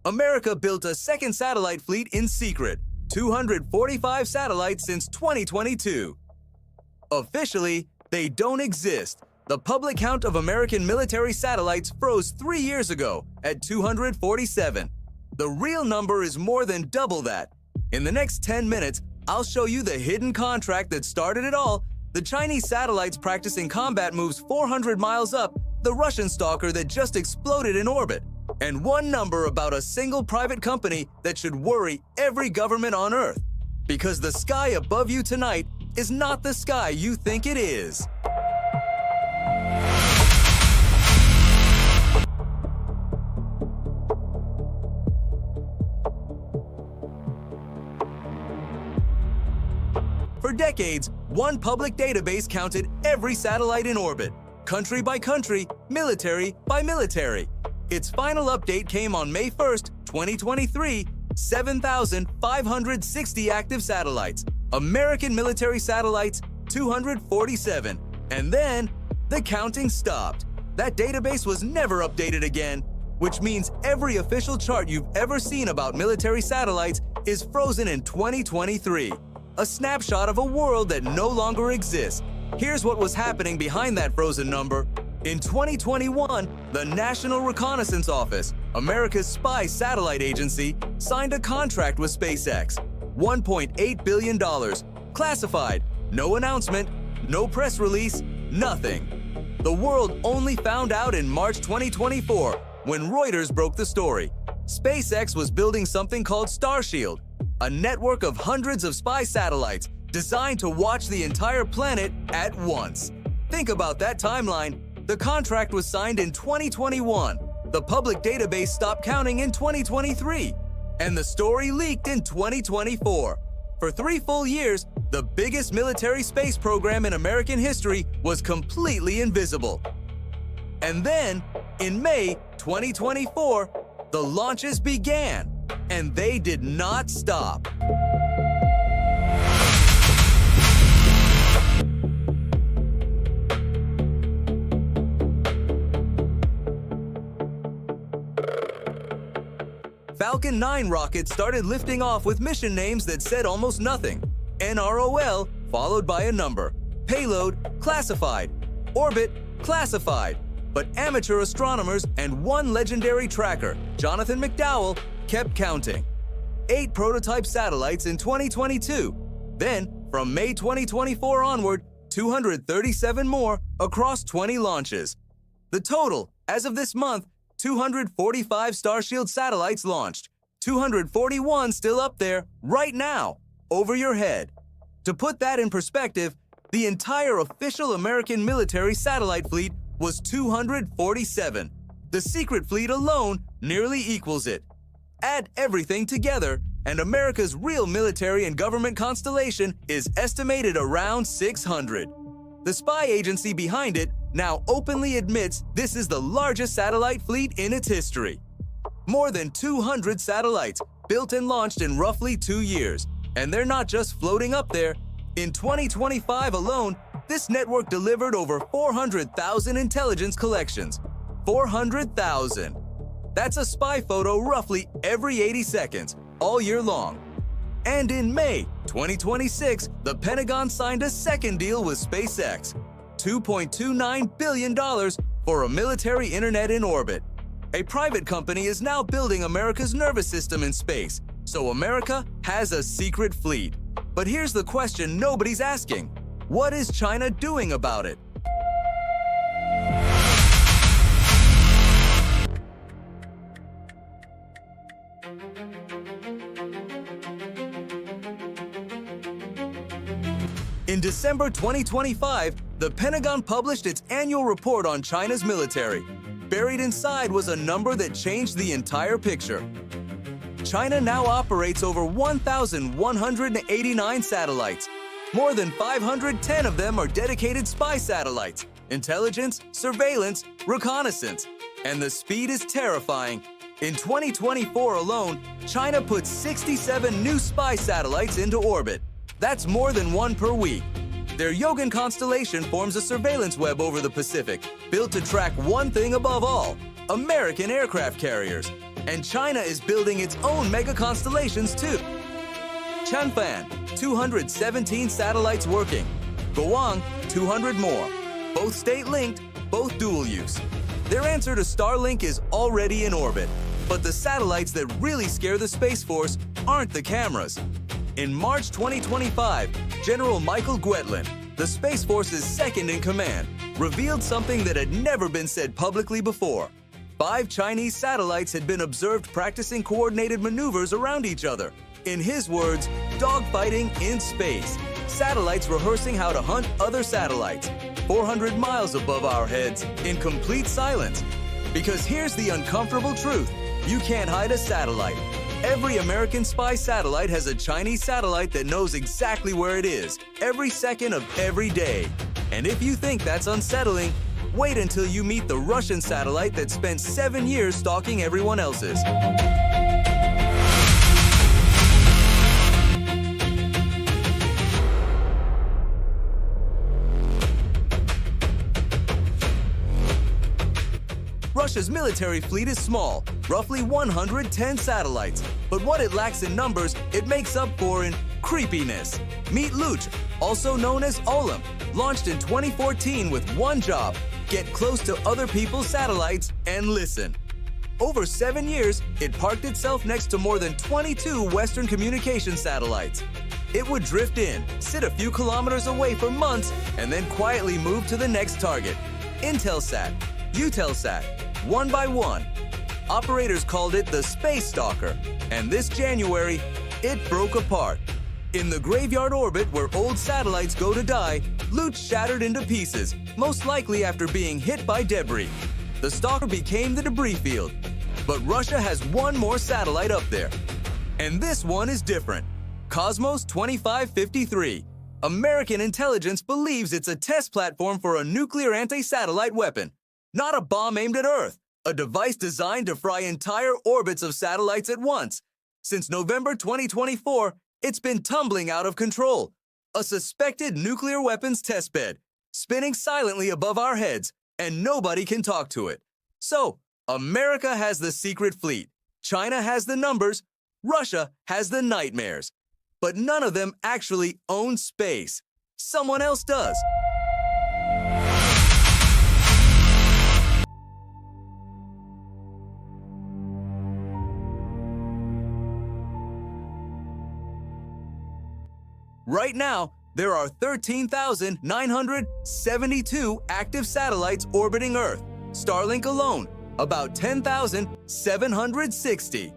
America built a second satellite fleet in secret, 245 satellites since 2022. Officially, they don't exist. The public count of American military satellites froze 3 years ago at 247. The real number is more than double that. In the next 10 minutes, I'll show you the hidden contract that started it all, the Chinese satellites practicing combat moves 400 miles up, the Russian Stalker that just exploded in orbit, and one number about a single private company that should worry every government on Earth. Because the sky above you tonight is not the sky you think it is. For decades, one public database counted every satellite in orbit, country by country, military by military. Its final update came on May 1st, 2023, 7,560 active satellites. American military satellites, 247. And then, the counting stopped. That database was never updated again, which means every official chart you've ever seen about military satellites is frozen in 2023. A snapshot of a world that no longer exists. Here's what was happening behind that frozen number. In 2021, the National Reconnaissance Office, America's spy satellite agency, signed a contract with SpaceX. $1.8 billion. Classified. No announcement, no press release, nothing. The world only found out in March 2024 when Reuters broke the story. SpaceX was building something called Starshield, a network of hundreds of spy satellites designed to watch the entire planet at once. Think about that timeline. The contract was signed in 2021. The public database stopped counting in 2023. And the story leaked in 2024. For 3 full years, the biggest military space program in American history was completely invisible. And then, in May 2024, the launches began. And they did not stop. Falcon 9 rockets started lifting off with mission names that said almost nothing. NROL, followed by a number. Payload, classified. Orbit, classified. But amateur astronomers and one legendary tracker, Jonathan McDowell, kept counting. 8 prototype satellites in 2022. Then, from May 2024 onward, 237 more across 20 launches. The total, as of this month, 245 Starshield satellites launched. 241 still up there, right now, over your head. To put that in perspective, the entire official American military satellite fleet was 247. The secret fleet alone nearly equals it. Add everything together, and America's real military and government constellation is estimated around 600. The spy agency behind it now openly admits this is the largest satellite fleet in its history. More than 200 satellites, built and launched in roughly 2 years. And they're not just floating up there. In 2025 alone, this network delivered over 400,000 intelligence collections. 400,000. That's a spy photo roughly every 80 seconds, all year long. And in May 2026, the Pentagon signed a second deal with SpaceX, $2.29 billion for a military internet in orbit. A private company is now building America's nervous system in space, so America has a secret fleet. But here's the question nobody's asking. What is China doing about it? In December 2025, the Pentagon published its annual report on China's military. Buried inside was a number that changed the entire picture. China now operates over 1,189 satellites. More than 510 of them are dedicated spy satellites, intelligence, surveillance, reconnaissance. And the speed is terrifying. In 2024 alone, China put 67 new spy satellites into orbit. That's more than one per week. Their Yogan constellation forms a surveillance web over the Pacific, built to track one thing above all: American aircraft carriers. And China is building its own mega constellations too. Changfan, 217 satellites working. Guang, 200 more. Both state-linked, both dual-use. Their answer to Starlink is already in orbit. But the satellites that really scare the Space Force aren't the cameras. In March 2025, General Michael Gwetland, the Space Force's second in command, revealed something that had never been said publicly before. 5 Chinese satellites had been observed practicing coordinated maneuvers around each other. In his words, dogfighting in space. Satellites rehearsing how to hunt other satellites, 400 miles above our heads, in complete silence. Because here's the uncomfortable truth. You can't hide a satellite. Every American spy satellite has a Chinese satellite that knows exactly where it is, every second of every day. And if you think that's unsettling, wait until you meet the Russian satellite that spent 7 years stalking everyone else's. Russia's military fleet is small, roughly 110 satellites. But what it lacks in numbers, it makes up for in creepiness. Meet Luch, also known as Olymp, launched in 2014 with one job: get close to other people's satellites and listen. Over 7 years, it parked itself next to more than 22 Western communication satellites. It would drift in, sit a few kilometers away for months, and then quietly move to the next target. Intelsat, Eutelsat, one by one. Operators called it the Space Stalker, and this January, it broke apart. In the graveyard orbit where old satellites go to die, Luch shattered into pieces, most likely after being hit by debris. The Stalker became the debris field. But Russia has one more satellite up there. And this one is different. Cosmos 2553. American intelligence believes it's a test platform for a nuclear anti-satellite weapon. Not a bomb aimed at Earth, a device designed to fry entire orbits of satellites at once. Since November 2024, it's been tumbling out of control. A suspected nuclear weapons testbed, spinning silently above our heads, and nobody can talk to it. So, America has the secret fleet, China has the numbers, Russia has the nightmares. But none of them actually own space. Someone else does. Right now, there are 13,972 active satellites orbiting Earth. Starlink alone, about 10,760.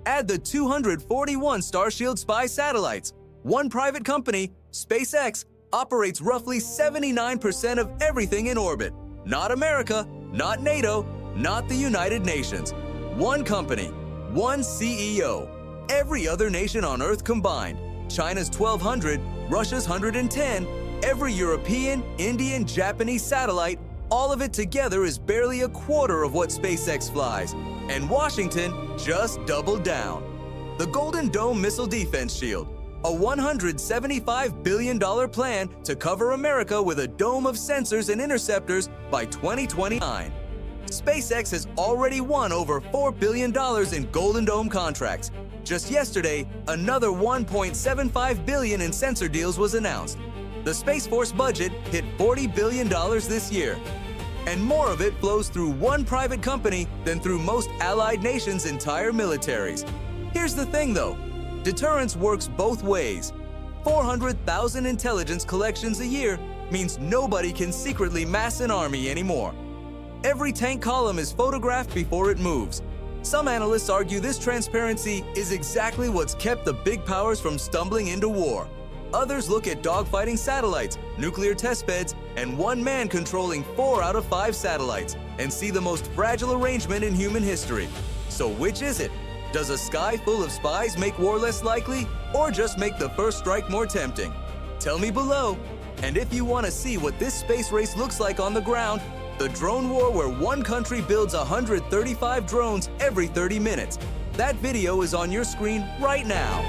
Add the 241 Starshield spy satellites. One private company, SpaceX, operates roughly 79% of everything in orbit. Not America, not NATO, not the United Nations. One company, one CEO. Every other nation on Earth combined. China's 1,200, Russia's 110, every European, Indian, Japanese satellite, all of it together is barely a quarter of what SpaceX flies. And Washington just doubled down. The Golden Dome Missile Defense Shield, a $175 billion plan to cover America with a dome of sensors and interceptors by 2029. SpaceX has already won over $4 billion in Golden Dome contracts. Just yesterday, another $1.75 billion in sensor deals was announced. The Space Force budget hit $40 billion this year. And more of it flows through one private company than through most allied nations' entire militaries. Here's the thing though, deterrence works both ways. 400,000 intelligence collections a year means nobody can secretly mass an army anymore. Every tank column is photographed before it moves. Some analysts argue this transparency is exactly what's kept the big powers from stumbling into war. Others look at dogfighting satellites, nuclear testbeds, and one man controlling 4 out of 5 satellites, and see the most fragile arrangement in human history. So which is it? Does a sky full of spies make war less likely, or just make the first strike more tempting? Tell me below. And if you want to see what this space race looks like on the ground, the drone war where one country builds 135 drones every 30 minutes. That video is on your screen right now.